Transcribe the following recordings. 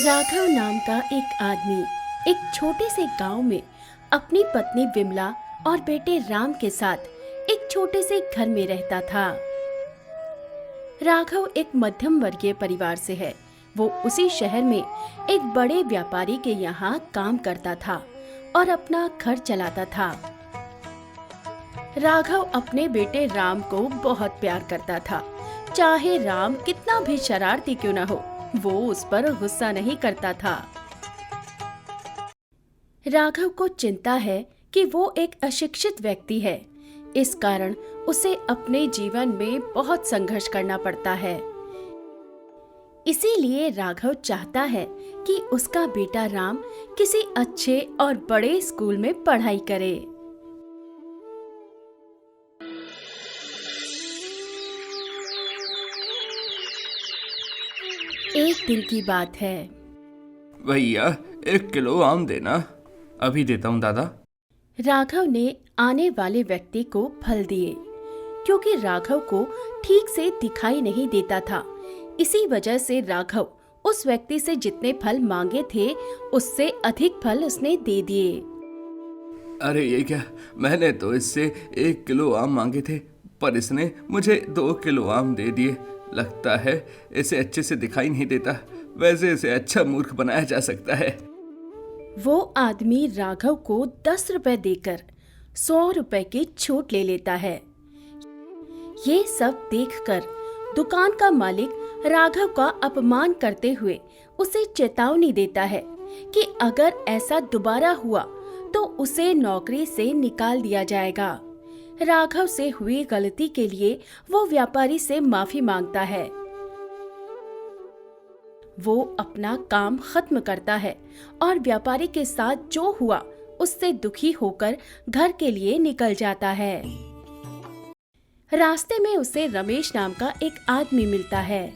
राघव नाम का एक आदमी एक छोटे से गांव में अपनी पत्नी विमला और बेटे राम के साथ एक छोटे से घर में रहता था। राघव एक मध्यम वर्गीय परिवार से है। वो उसी शहर में एक बड़े व्यापारी के यहाँ काम करता था और अपना घर चलाता था। राघव अपने बेटे राम को बहुत प्यार करता था। चाहे राम कितना भी शरारती क्यों न हो, वो उस पर गुस्सा नहीं करता था। राघव को चिंता है कि वो एक अशिक्षित व्यक्ति है, इस कारण उसे अपने जीवन में बहुत संघर्ष करना पड़ता है। इसीलिए राघव चाहता है कि उसका बेटा राम किसी अच्छे और बड़े स्कूल में पढ़ाई करे। एक दिन की बात है। भैया 1 किलो आम देना। अभी देता हूँ दादा। राघव ने आने वाले व्यक्ति को फल दिए। क्योंकि राघव को ठीक से दिखाई नहीं देता था, इसी वजह से राघव उस व्यक्ति से जितने फल मांगे थे उससे अधिक फल उसने दे दिए। अरे ये क्या, मैंने तो इससे 1 किलो आम मांगे थे, पर इसने मुझे 2 किलो आम दे दिए। लगता है इसे अच्छे से दिखाई नहीं देता, वैसे इसे अच्छा मूर्ख बनाया जा सकता है। वो आदमी राघव को 10 रुपए देकर 100 रुपए की छूट ले लेता है। ये सब देखकर दुकान का मालिक राघव का अपमान करते हुए उसे चेतावनी देता है कि अगर ऐसा दोबारा हुआ तो उसे नौकरी से निकाल दिया जाएगा। राघव से हुई गलती के लिए वो व्यापारी से माफी मांगता है। वो अपना काम खत्म करता है और व्यापारी के साथ जो हुआ उससे दुखी होकर घर के लिए निकल जाता है। रास्ते में उसे रमेश नाम का एक आदमी मिलता है।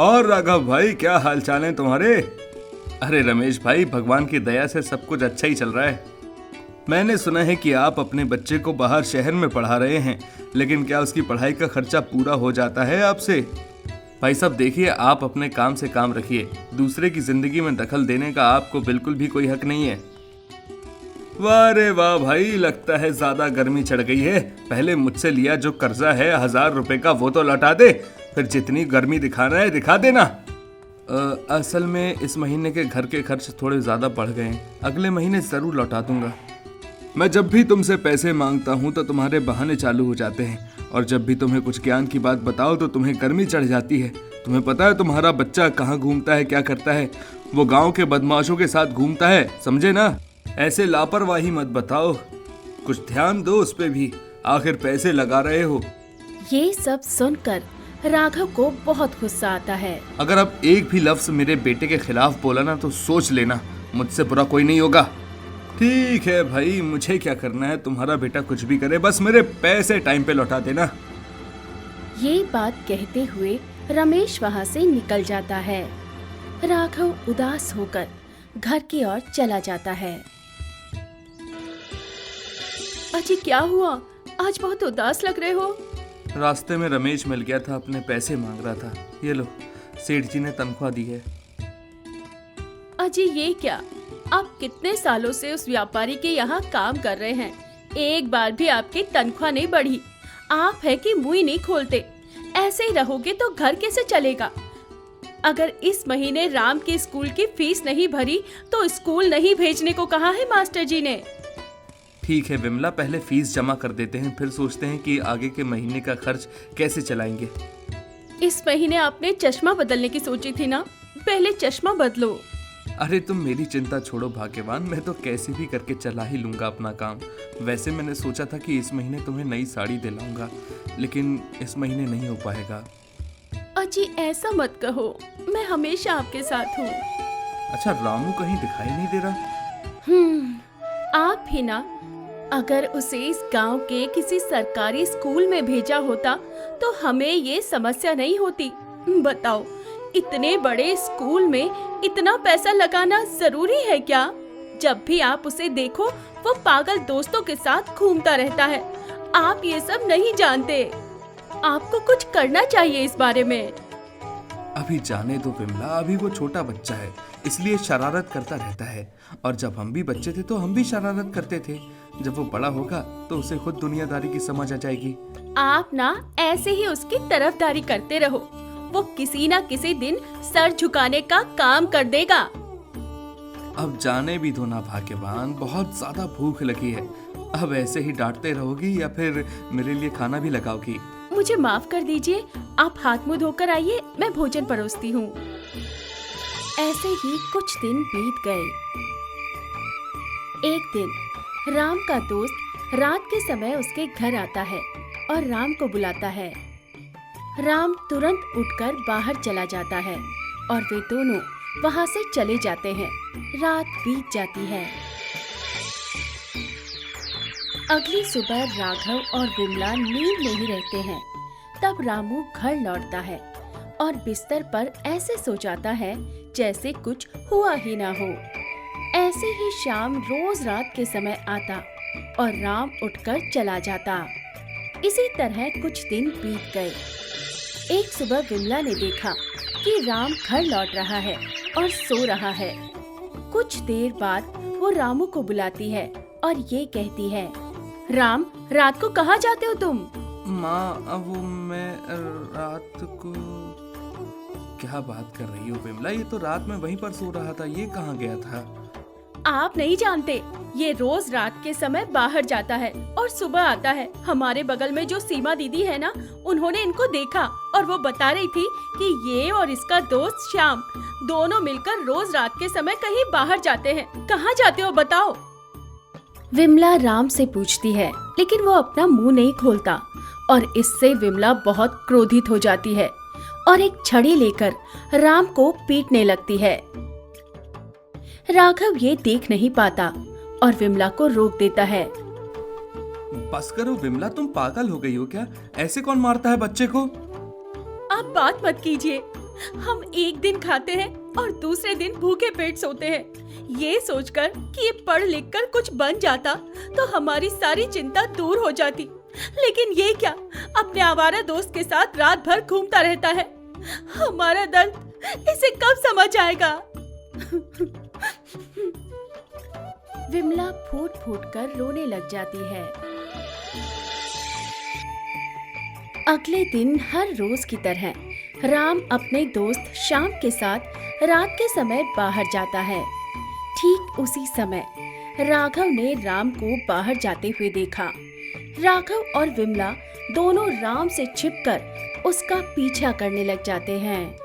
और राघव भाई, क्या हाल चाल है तुम्हारे? अरे रमेश भाई, भगवान की दया से सब कुछ अच्छा ही चल रहा है। मैंने सुना है कि आप अपने बच्चे को बाहर शहर में पढ़ा रहे हैं, लेकिन क्या उसकी पढ़ाई का खर्चा पूरा हो जाता है आपसे? भाई साहब देखिए, आप अपने काम से काम रखिए। दूसरे की जिंदगी में दखल देने का आपको बिल्कुल भी कोई हक नहीं है। वाह रे वाह भाई, लगता है ज्यादा गर्मी चढ़ गई है। पहले मुझसे लिया जो कर्जा है 1000 रुपए का, वो तो लौटा दे, फिर जितनी गर्मी दिखाना है दिखा देना। असल में इस महीने के घर के खर्च थोड़े ज्यादा बढ़ गए हैं, अगले महीने जरूर लौटा दूंगा। मैं जब भी तुमसे पैसे मांगता हूँ तो तुम्हारे बहाने चालू हो जाते हैं, और जब भी तुम्हें कुछ ज्ञान की बात बताओ तो तुम्हें गर्मी चढ़ जाती है। तुम्हें पता है तुम्हारा बच्चा कहाँ घूमता है, क्या करता है? वो गांव के बदमाशों के साथ घूमता है, समझे ना? ऐसे लापरवाही मत बताओ, कुछ ध्यान दो उस पे भी, आखिर पैसे लगा रहे हो। ये सब सुनकर राघव को बहुत गुस्सा आता है। अगर अब एक भी लफ्ज मेरे बेटे के खिलाफ बोला ना तो सोच लेना, मुझसे बुरा कोई नहीं होगा। ठीक है भाई, मुझे क्या करना है, तुम्हारा बेटा कुछ भी करे, बस मेरे पैसे टाइम पे लौटा देना। ये बात कहते हुए रमेश वहाँ से निकल जाता है। राघव उदास होकर घर की ओर चला जाता है। अजी क्या हुआ, आज बहुत उदास लग रहे हो? रास्ते में रमेश मिल गया था, अपने पैसे मांग रहा था। ये लो, सेठ जी ने तनख्वाह दी है। अजी ये क्या, आप कितने सालों से उस व्यापारी के यहाँ काम कर रहे हैं, एक बार भी आपकी तनख्वाह नहीं बढ़ी। आप है कि मुंह ही नहीं खोलते। ऐसे ही रहोगे तो घर कैसे चलेगा? अगर इस महीने राम की स्कूल की फीस नहीं भरी तो स्कूल नहीं भेजने को कहा है मास्टर जी ने। ठीक है विमला, पहले फीस जमा कर देते हैं, फिर सोचते हैं कि आगे के महीने का खर्च कैसे चलाएंगे। इस महीने आपने चश्मा बदलने की सोची थी ना, पहले चश्मा बदलो। अरे तुम मेरी चिंता छोड़ो भाग्यवान, मैं तो कैसे भी करके चला ही लूंगा अपना काम। वैसे मैंने सोचा था कि इस महीने तुम्हें नई साड़ी दिलाऊंगा, लेकिन इस महीने नहीं हो पाएगा। अजी ऐसा मत कहो, मैं हमेशा आपके साथ हूँ। अच्छा, रामू कहीं दिखाई नहीं दे रहा? आप ही ना, अगर उसे इस गांव के किसी सरकारी स्कूल में भेजा होता तो हमें ये समस्या नहीं होती। बताओ, इतने बड़े स्कूल में इतना पैसा लगाना जरूरी है क्या? जब भी आप उसे देखो वो पागल दोस्तों के साथ घूमता रहता है। आप ये सब नहीं जानते, आपको कुछ करना चाहिए इस बारे में। अभी जाने दो विमला, अभी वो छोटा बच्चा है, इसलिए शरारत करता रहता है। और जब हम भी बच्चे थे तो हम भी शरारत करते थे। जब वो बड़ा होगा तो उसे खुद दुनियादारी की समझ आ जाएगी। आप ना ऐसे ही उसकी तरफदारी करते रहो, वो किसी ना किसी दिन सर झुकाने का काम कर देगा। अब जाने भी दो ना भाग्यवान, बहुत ज्यादा भूख लगी है। अब ऐसे ही डांटते रहोगी या फिर मेरे लिए खाना भी लगाओगी? मुझे माफ कर दीजिए, आप हाथ मुंह धोकर आइए, मैं भोजन परोसती हूँ। ऐसे ही कुछ दिन बीत गए। एक दिन राम का दोस्त रात के समय उसके घर आता है और राम को बुलाता है। राम तुरंत उठकर बाहर चला जाता है और वे दोनों वहाँ से चले जाते हैं। रात बीत जाती है। अगली सुबह राघव और विमला नींद में ही रहते हैं। तब रामू घर लौटता है और बिस्तर पर ऐसे सो जाता है जैसे कुछ हुआ ही ना हो। ऐसे ही शाम रोज रात के समय आता और राम उठकर चला जाता। इसी तरह कुछ दिन बीत गए। एक सुबह विमला ने देखा कि राम घर लौट रहा है और सो रहा है। कुछ देर बाद वो रामू को बुलाती है और ये कहती है, राम, रात को कहाँ जाते हो तुम? माँ, वो मैं रात को... क्या बात कर रही हो विमला, ये तो रात में वहीं पर सो रहा था, ये कहाँ गया था? आप नहीं जानते, ये रोज रात के समय बाहर जाता है और सुबह आता है। हमारे बगल में जो सीमा दीदी है ना, उन्होंने इनको देखा और वो बता रही थी कि ये और इसका दोस्त श्याम दोनों मिलकर रोज रात के समय कहीं बाहर जाते हैं। कहाँ जाते हो बताओ? विमला राम से पूछती है, लेकिन वो अपना मुंह नहीं खोलता और इससे विमला बहुत क्रोधित हो जाती है और एक छड़ी लेकर राम को पीटने लगती है। राघव ये देख नहीं पाता और विमला को रोक देता है। बस करो विमला, तुम पागल हो गई हो क्या? ऐसे कौन मारता है बच्चे को? आप बात मत कीजिए। हम एक दिन खाते हैं और दूसरे दिन भूखे पेट सोते हैं। ये सोचकर कि ये पढ़ लिख कर कुछ बन जाता तो हमारी सारी चिंता दूर हो जाती, लेकिन ये क्या, अपने आवारा दोस्त के साथ रात भर घूमता रहता है। हमारा दर्द इसे कब समझ आएगा? विमला फूट फूट कर रोने लग जाती है। अगले दिन हर रोज की तरह राम अपने दोस्त श्याम के साथ रात के समय बाहर जाता है। ठीक उसी समय राघव ने राम को बाहर जाते हुए देखा। राघव और विमला दोनों राम से छिपकर उसका पीछा करने लग जाते हैं।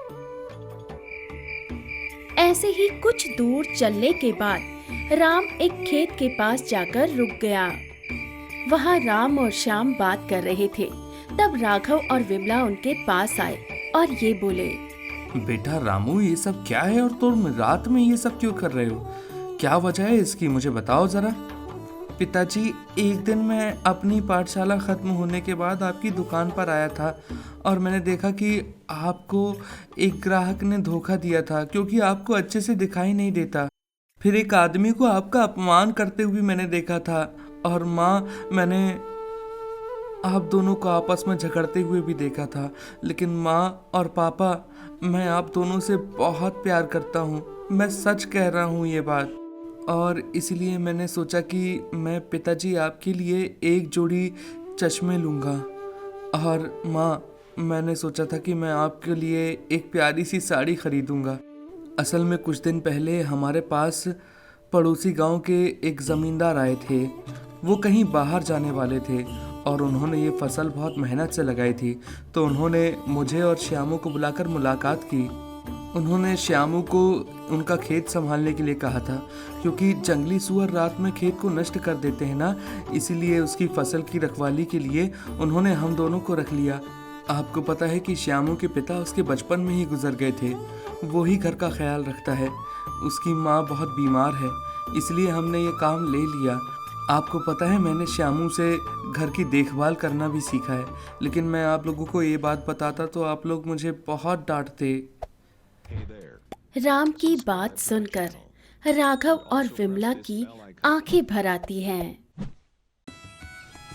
ऐसे ही कुछ दूर चलने के बाद राम एक खेत के पास जाकर रुक गया। वहाँ राम और श्याम बात कर रहे थे। तब राघव और विमला उनके पास आए और ये बोले, बेटा रामू, ये सब क्या है और तुम रात में ये सब क्यों कर रहे हो? क्या वजह है इसकी, मुझे बताओ जरा। पिताजी, एक दिन मैं अपनी पाठशाला खत्म होने के बाद आपकी दुकान पर आया था और मैंने देखा कि आपको एक ग्राहक ने धोखा दिया था क्योंकि आपको अच्छे से दिखाई नहीं देता। फिर एक आदमी को आपका अपमान करते हुए मैंने देखा था और माँ, मैंने आप दोनों को आपस में झगड़ते हुए भी देखा था। लेकिन माँ और पापा, मैं आप दोनों से बहुत प्यार करता हूँ, मैं सच कह रहा हूँ ये बात। और इसलिए मैंने सोचा कि मैं पिताजी आपके लिए एक जोड़ी चश्मे लूँगा। और माँ, मैंने सोचा था कि मैं आपके लिए एक प्यारी सी साड़ी खरीदूँगा। असल में कुछ दिन पहले हमारे पास पड़ोसी गांव के एक ज़मींदार आए थे। वो कहीं बाहर जाने वाले थे और उन्होंने ये फसल बहुत मेहनत से लगाई थी, तो उन्होंने मुझे और श्यामू को बुलाकर मुलाकात की। उन्होंने श्यामू को उनका खेत संभालने के लिए कहा था क्योंकि जंगली सुअर रात में खेत को नष्ट कर देते हैं ना, इसीलिए उसकी फसल की रखवाली के लिए उन्होंने हम दोनों को रख लिया। आपको पता है कि श्यामू के पिता उसके बचपन में ही गुजर गए थे। वो ही घर का ख्याल रखता है। उसकी माँ बहुत बीमार है, इसलिए हमने ये काम ले लिया। आपको पता है, मैंने श्यामू से घर की देखभाल करना भी सीखा है, लेकिन मैं आप लोगों को ये बात बताता तो आप लोग मुझे बहुत डांटते। राम की बात सुनकर राघव और विमला की आंखें भर आती हैं।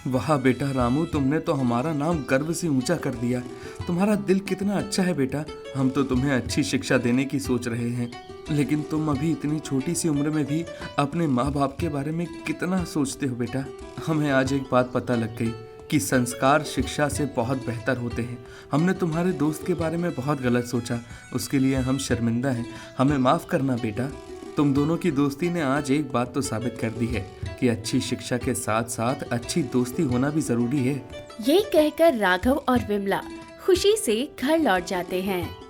वाह बेटा रामू, तुमने तो हमारा नाम गर्व से ऊंचा कर दिया। तुम्हारा दिल कितना अच्छा है बेटा। हम तो तुम्हें अच्छी शिक्षा देने की सोच रहे हैं, लेकिन तुम अभी इतनी छोटी सी उम्र में भी अपने माँ बाप के बारे में कितना सोचते हो बेटा। हमें आज एक बात पता लग गई कि संस्कार शिक्षा से बहुत बेहतर होते हैं। हमने तुम्हारे दोस्त के बारे में बहुत गलत सोचा, उसके लिए हम शर्मिंदा हैं। हमें माफ़ करना बेटा। तुम दोनों की दोस्ती ने आज एक बात तो साबित कर दी है कि अच्छी शिक्षा के साथ साथ अच्छी दोस्ती होना भी ज़रूरी है। ये कहकर राघव और विमला खुशी से घर लौट जाते हैं।